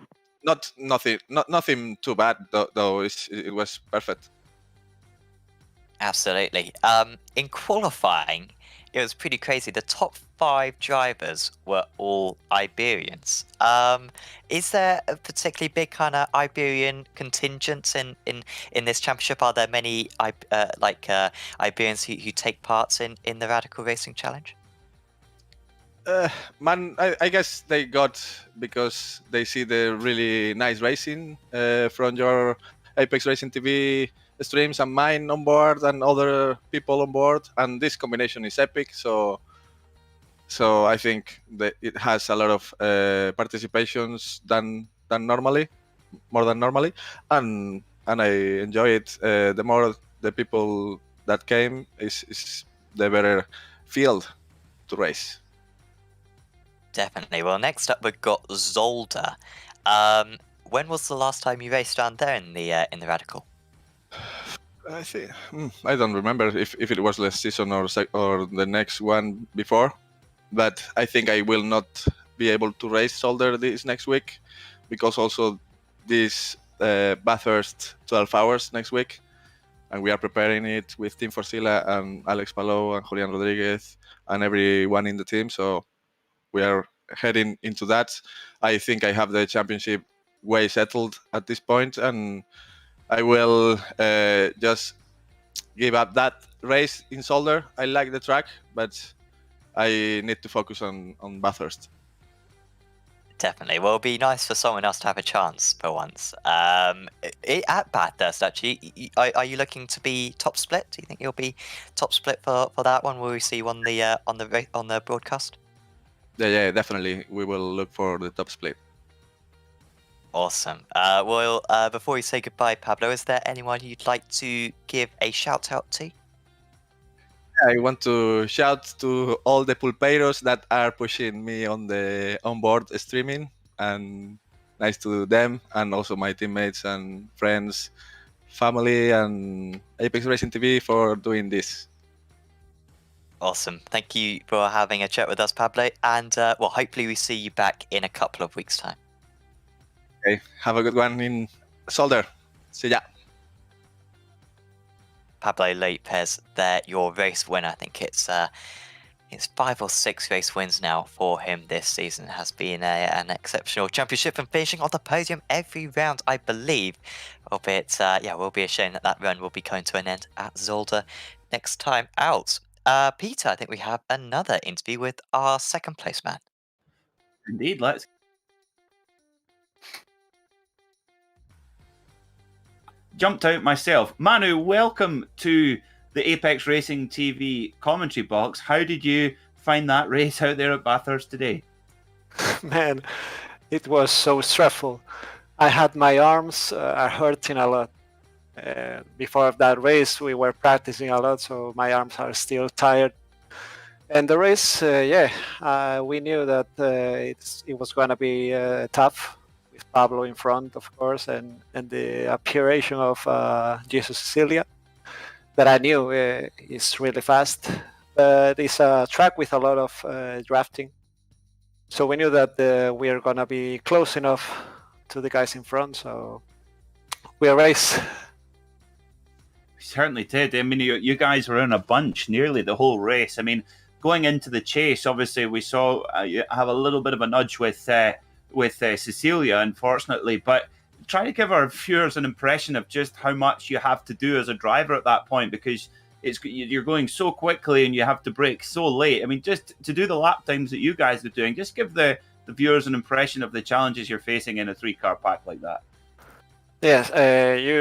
nothing too bad though. It was perfect. Absolutely. In qualifying, it was pretty crazy. The top 5 drivers were all Iberians. Is there a particularly big kind of Iberian contingent in this championship? Are there many Iberians who take parts in the Radical Racing Challenge? I guess they got, because they see the really nice racing from your Apex Racing TV streams and mine on board and other people on board, and this combination is epic. So I think that it has a lot of participations more than normally, and I enjoy it. The more the people that came, is the better field to race. Definitely. Well, next up we've got Zolder. When was the last time you raced down there in the Radical? I think I don't remember if it was last season or the next one before, but I think I will not be able to race Solder this next week, because also this Bathurst 12 hours next week, and we are preparing it with Team Forcilla and Alex Palou and Julian Rodriguez and everyone in the team. So we are heading into that. I think I have the championship way settled at this point, and I will just give up that race in Solder. I like the track, but I need to focus on Bathurst. Definitely. Well, it'll be nice for someone else to have a chance for once. At Bathurst, actually, are you looking to be top split? Do you think you'll be top split for that one? Will we see you on the broadcast? Yeah, definitely. We will look for the top split. Awesome. Well, before we say goodbye, Pablo, is there anyone you'd like to give a shout out to? I want to shout to all the pulpeiros that are pushing me on the onboard streaming, and nice to them, and also my teammates and friends, family, and Apex Racing TV for doing this. Awesome. Thank you for having a chat with us, Pablo, and well, hopefully we see you back in a couple of weeks' time. Okay, have a good one in Solder. See ya. Pablo Lopez, there, your race winner. I think it's 5 or 6 race wins now for him this season. It has been an exceptional championship and finishing on the podium every round, I believe. Albeit, yeah, will be a shame that run will be coming to an end at Zolder next time out. Peter, I think we have another interview with our second place man. Indeed, let's. Jumped out myself. Manu, welcome to the Apex Racing TV commentary box. How did you find that race out there at Bathurst today? Man, it was so stressful. I had my arms are hurting a lot. Before that race, we were practicing a lot, so my arms are still tired. And the race, we knew that it was going to be tough. Pablo in front, of course, and the appearation of Jesus Cecilia that I knew is really fast. But it's a track with a lot of drafting. So we knew that we are going to be close enough to the guys in front. So we race. We certainly did. I mean, you guys were in a bunch nearly the whole race. I mean, going into the chase, obviously, we saw you have a little bit of a nudge with Cecilia, unfortunately, but try to give our viewers an impression of just how much you have to do as a driver at that point, because you're going so quickly and you have to brake so late. I mean, just to do the lap times that you guys are doing, just give the viewers an impression of the challenges you're facing in a 3-car pack like that. Yes,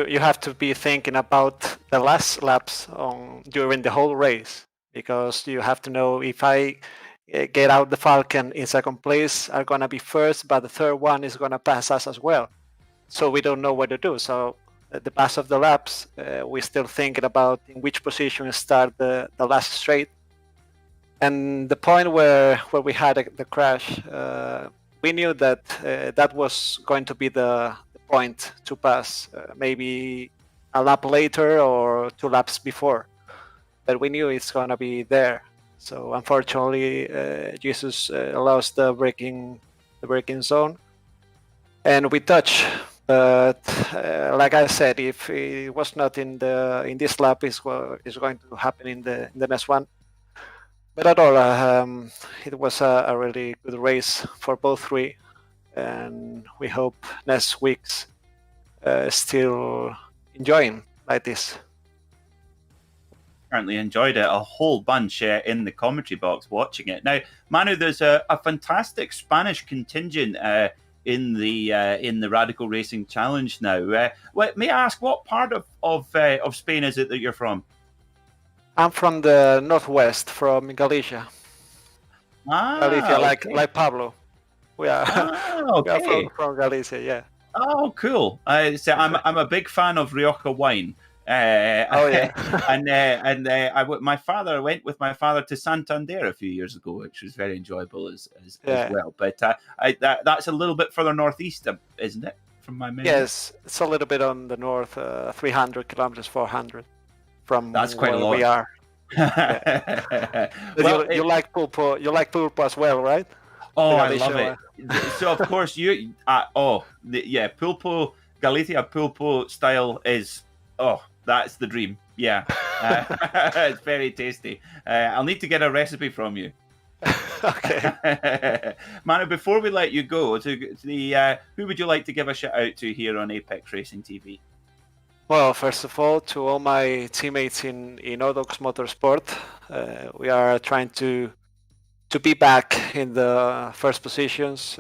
you have to be thinking about the last laps during the whole race, because you have to know if I get out the Falcon in second place are going to be first, but the third one is going to pass us as well. So we don't know what to do. So at the pass of the laps, we're still thinking about in which position to start the last straight. And the point where we had the crash, we knew that that was going to be the point to pass, maybe a lap later or 2 laps before. But we knew it's going to be there. So unfortunately, Jesus lost the braking zone, and we touched. But like I said, if it was not in this lap, it's going to happen in the next one. But at all, it was a really good race for both 3, and we hope next week's still enjoying like this. Apparently enjoyed it a whole bunch in the commentary box watching it. Now, Manu, there's a fantastic Spanish contingent in the Radical Racing Challenge now. May I ask, what part of Spain is it that you're from? I'm from the northwest, from Galicia. Galicia, okay. like Pablo. We are, okay. we are from Galicia, yeah. Oh, cool. So I'm a big fan of Rioja wine. My father went with my father to Santander a few years ago, which was very enjoyable as well. But that's a little bit further northeast, isn't it, from my memory? Yes, it's a little bit on the north, 300 kilometers, 400 from that's quite where a lot. we are. Yeah. Well, you like pulpo? You like pulpo as well, right? Oh, I love it. So of course pulpo, Galicia pulpo style is that's the dream. Yeah, it's very tasty. I'll need to get a recipe from you. Okay. Manu, before we let you go, to the who would you like to give a shout out to here on Apex Racing TV? Well, first of all, to all my teammates in Odox Motorsport, we are trying to be back in the first positions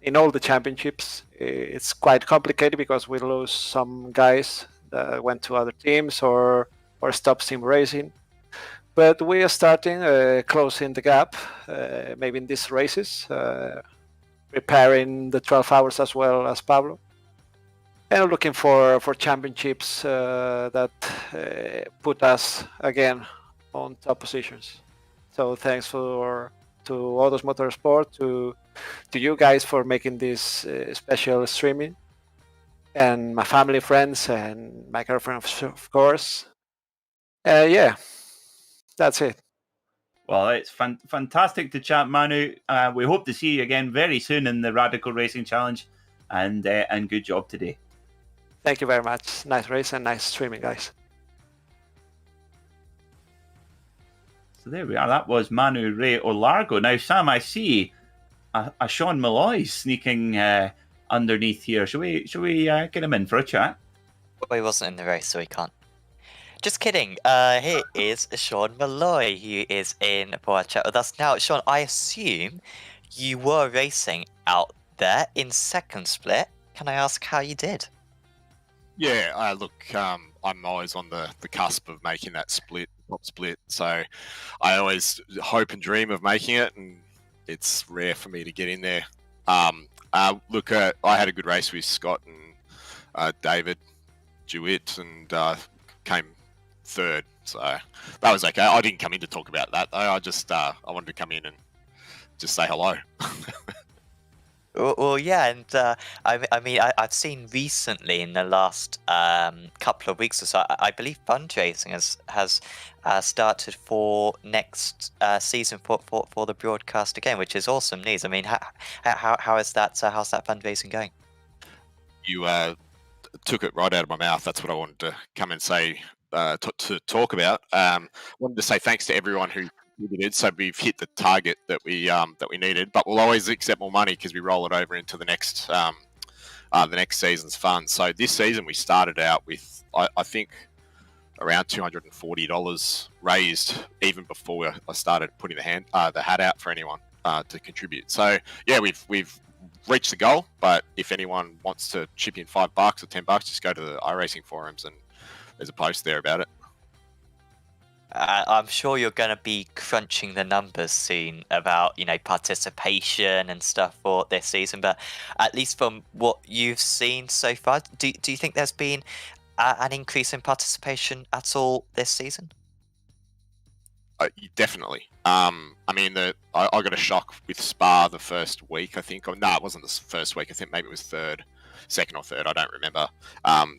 in all the championships. It's quite complicated because we lose some guys that went to other teams or stopped sim racing. But we are starting closing the gap, maybe in these races, preparing the 12 hours as well as Pablo. And looking for championships that put us again on top positions. So thanks to Odos Motorsport, to you guys for making this special streaming, and my family, friends, and my girlfriend, of course. Yeah, that's it. Well, it's fantastic to chat, Manu. We hope to see you again very soon in the Radical Racing Challenge, and good job today. Thank you very much. Nice race and nice streaming, guys. So there we are. That was Manu Ray Olargo. Now, Sam, I see a Sean Malloy sneaking underneath here. Shall we get him in for a chat? Well, he wasn't in the race, so he can't. Just kidding. Here is Sean Malloy, who is in for a chat with us now. Sean, I assume you were racing out there in second split. Can I ask how you did? Yeah, look, I'm always on the cusp of making that top split. So I always hope and dream of making it, and it's rare for me to get in there. Look, I had a good race with Scott and David Dewitt, and came third. So that was okay. I didn't come in to talk about that, though. I just I wanted to come in and just say hello. Well, yeah, and I mean, I've seen recently in the last couple of weeks or so, I believe fundraising has started for next season for the broadcast again, which is awesome news. I mean, how is that? How's that fundraising going? You took it right out of my mouth. That's what I wanted to come and say to talk about. Wanted to say thanks to everyone who contributed. So we've hit the target that we needed, but we'll always accept more money because we roll it over into the next season's fund. So this season we started out with I think around $240 raised even before I started putting the hat out for anyone to contribute. So yeah, we've reached the goal. But if anyone wants to chip in $5 or $10, just go to the iRacing forums and there's a post there about it. I'm sure you're going to be crunching the numbers soon about, participation and stuff for this season. But at least from what you've seen so far, do you think there's been an increase in participation at all this season? Definitely. I mean, I got a shock with Spa the first week, I think. No, it wasn't the first week. I think maybe it was second or third. I don't remember.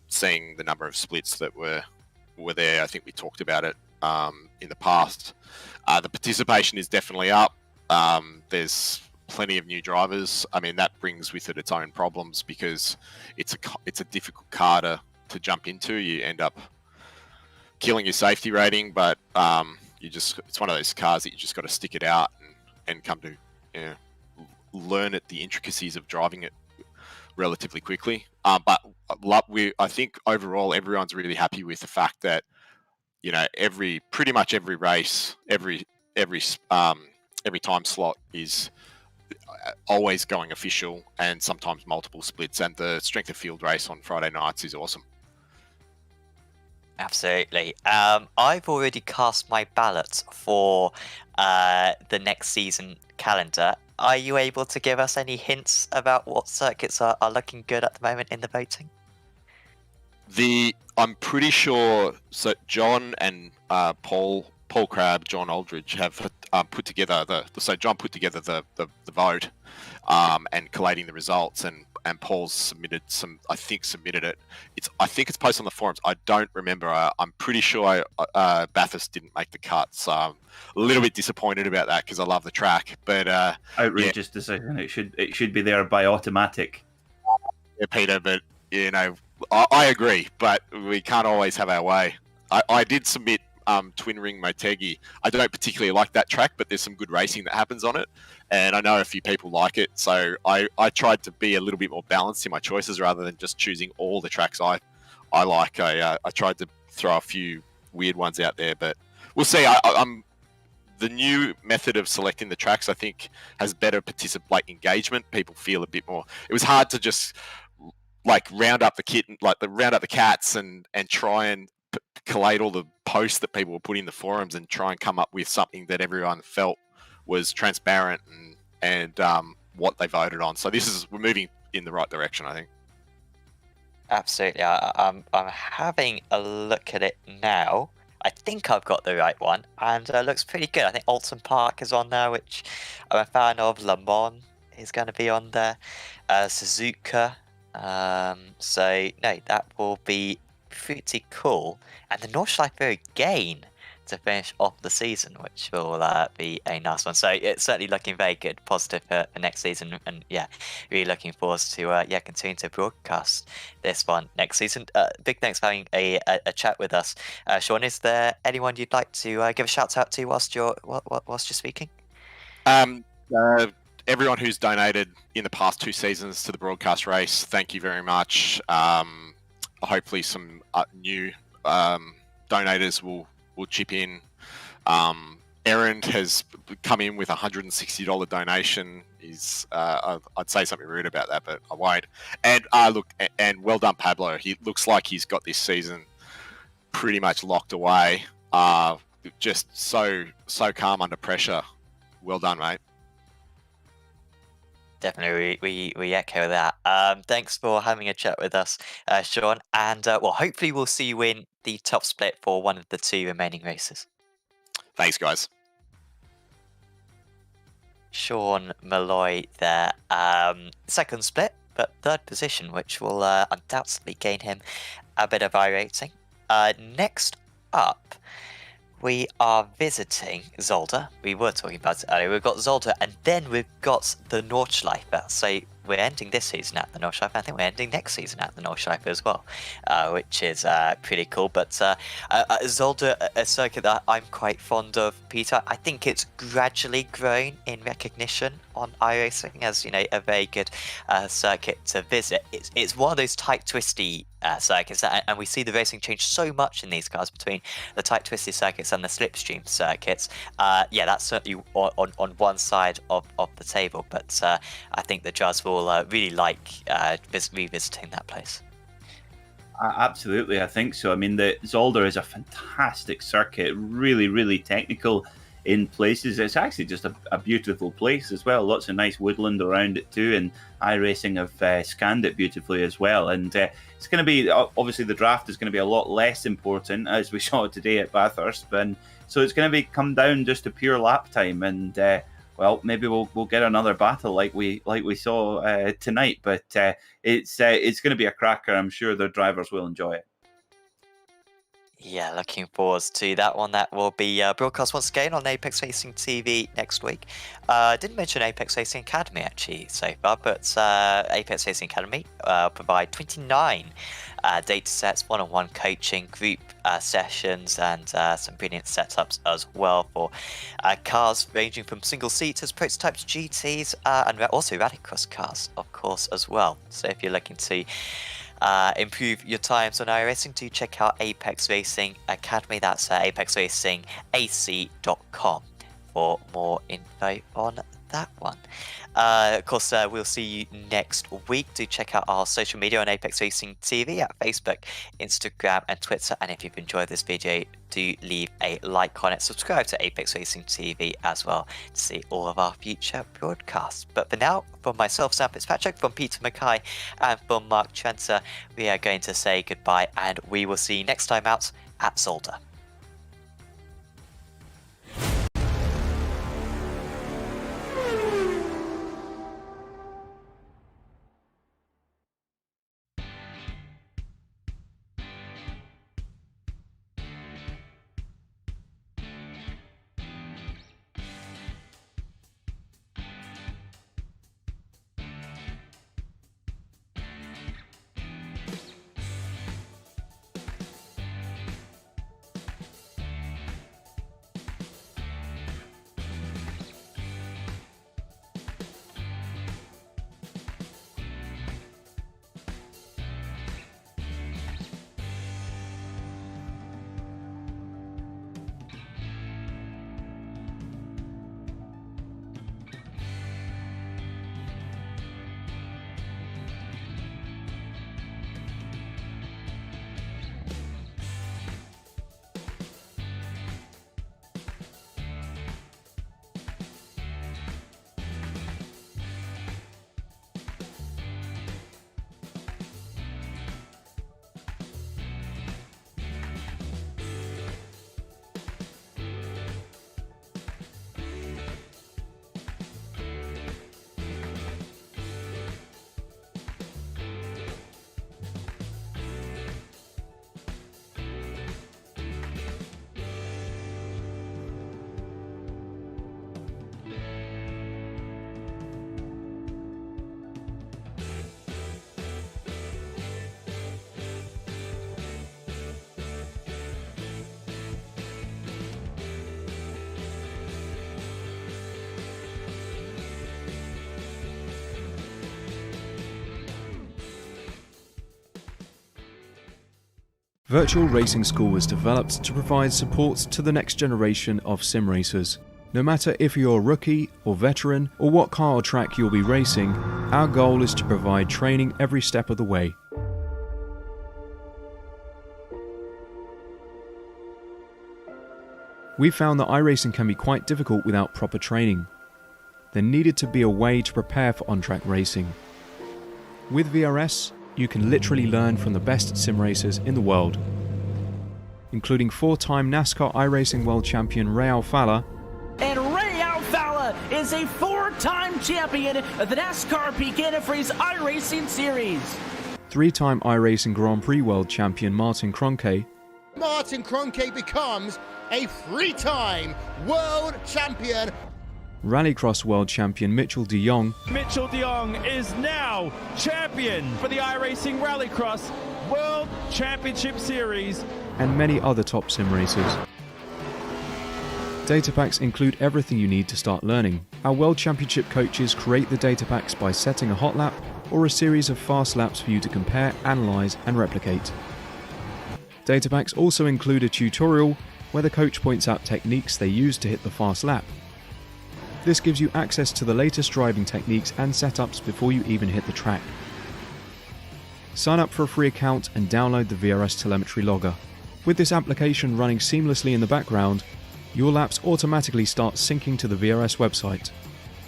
Seeing the number of splits that were there. I think we talked about it in the past. The participation is definitely up. There's plenty of new drivers. I mean, that brings with it its own problems because it's a difficult car to jump into. You end up killing your safety rating, but it's one of those cars that you just got to stick it out and come to learn the intricacies of driving it relatively quickly. But I think overall everyone's really happy with the fact that pretty much every race, every time slot is always going official, and sometimes multiple splits. And the strength of field race on Friday nights is awesome. Absolutely. I've already cast my ballots for the next season calendar. Are you able to give us any hints about what circuits are looking good at the moment in the voting? I'm pretty sure. So John and Paul Crabb, John Aldridge have put together John put together the vote and collating the results, and Paul's submitted it. I think it's posted on the forums. I don't remember. I'm pretty sure Bathurst didn't make the cut, so I'm a little bit disappointed about that because I love the track. But outrageous decision. It should be there by automatic. Yeah, Peter, but I agree, but we can't always have our way. I did submit Twin Ring Motegi. I don't particularly like that track, but there's some good racing that happens on it, and I know a few people like it. So I tried to be a little bit more balanced in my choices rather than just choosing all the tracks I like. I tried to throw a few weird ones out there, but we'll see. I'm the new method of selecting the tracks, I think, has better engagement. People feel a bit more. It was hard to just round up the kitten, round up the cats, and try and collate all the posts that people were putting in the forums and try and come up with something that everyone felt was transparent and what they voted on. So we're moving in the right direction, I think. Absolutely. I'm having a look at it now. I think I've got the right one, and it looks pretty good. I think Alton Park is on there, which I'm a fan of. Le Mans is going to be on there. Suzuka. So, no, that will be pretty cool. And the Nordschleife again to finish off the season, which will be a nice one. So it's certainly looking very good, positive for next season, and yeah, really looking forward to continue to broadcast this one next season. Big thanks for having a chat with us, Sean. Is there anyone you'd like to give a shout out to whilst you're speaking? Everyone who's donated in the past 2 seasons to the broadcast race, thank you very much. Hopefully some new donators will chip in. Aaron has come in with $160 donation. I'd say something rude about that, but I won't. And and well done, Pablo. He looks like he's got this season pretty much locked away. Just so calm under pressure. Well done, mate. Definitely, we echo that. Thanks for having a chat with us, Sean, and hopefully we'll see you in the top split for one of the 2 remaining races. Thanks, guys. Sean Malloy there, second split, but 3rd position, which will undoubtedly gain him a bit of iRacing. Next up, we are visiting Zolder. We were talking about it earlier. We've got Zolder, and then we've got the Nordschleife. So we're ending this season at the Nordschleife. I think we're ending next season at the Nordschleife as well, which is pretty cool. But Zolder, a circuit that I'm quite fond of, Peter. I think it's gradually grown in recognition on iRacing as, a very good circuit to visit. It's one of those tight, twisty circuits, and we see the racing change so much in these cars between the tight, twisty circuits and the slipstream circuits. That's certainly on one side of the table, but I think the judges will really like revisiting that place. Absolutely, I think so. I mean, the Zolder is a fantastic circuit, really, really technical in places. It's actually just a beautiful place as well. Lots of nice woodland around it too, and iRacing have scanned it beautifully as well. And it's going to be, obviously the draft is going to be a lot less important, as we saw today at Bathurst, and so it's going to come down just to pure lap time, and maybe we'll get another battle like we saw tonight. But it's going to be a cracker. I'm sure the drivers will enjoy it. Yeah, looking forward to that one. That will be broadcast once again on Apex Racing TV next week. Didn't mention Apex Racing Academy actually so far, but Apex Racing Academy provide 29 data sets, one-on-one coaching, group sessions, and some brilliant setups as well for cars ranging from single seaters, prototypes, GTs, and also rallycross cars, of course, as well. So if you're looking to improve your times on iRacing, do check out Apex Racing Academy. That's apexracingac.com for more info on that one. Of course, we'll see you next week. Do check out our social media on Apex Racing TV at Facebook, Instagram, and Twitter. And if you've enjoyed this video, do leave a like on it. Subscribe to Apex Racing TV as well to see all of our future broadcasts. But for now, from myself, Sam Fitzpatrick, from Peter Mackay, and from Mark Trenter, we are going to say goodbye, and we will see you next time out at Zolder. Virtual Racing School was developed to provide support to the next generation of sim racers. No matter if you're a rookie or veteran or what car or track you'll be racing, our goal is to provide training every step of the way. We found that iRacing can be quite difficult without proper training. There needed to be a way to prepare for on-track racing. With VRS, you can literally learn from the best sim racers in the world, including 4-time NASCAR iRacing World Champion Ray Alfala. And Ray Alfala is a 4-time champion of the NASCAR Peak Antifreeze iRacing Series. 3-time iRacing Grand Prix World Champion Martin Kroenke. Martin Kroenke becomes a 3-time world champion. Rallycross World Champion Mitchell de Jong. Mitchell de Jong is now champion for the iRacing Rallycross World Championship Series. And many other top sim racers. Data packs include everything you need to start learning. Our World Championship coaches create the data packs by setting a hot lap or a series of fast laps for you to compare, analyze, and replicate. Data packs also include a tutorial where the coach points out techniques they use to hit the fast lap. This gives you access to the latest driving techniques and setups before you even hit the track. Sign up for a free account and download the VRS telemetry logger. With this application running seamlessly in the background, your laps automatically start syncing to the VRS website.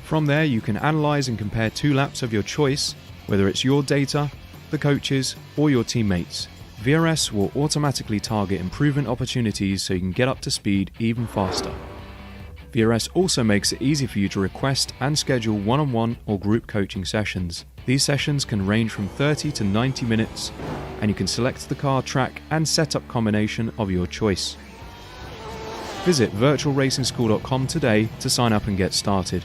From there, you can analyze and compare 2 laps of your choice, whether it's your data, the coaches, or your teammates. VRS will automatically target improvement opportunities so you can get up to speed even faster. VRS also makes it easy for you to request and schedule one-on-one or group coaching sessions. These sessions can range from 30 to 90 minutes, and you can select the car, track, and setup combination of your choice. Visit virtualracingschool.com today to sign up and get started.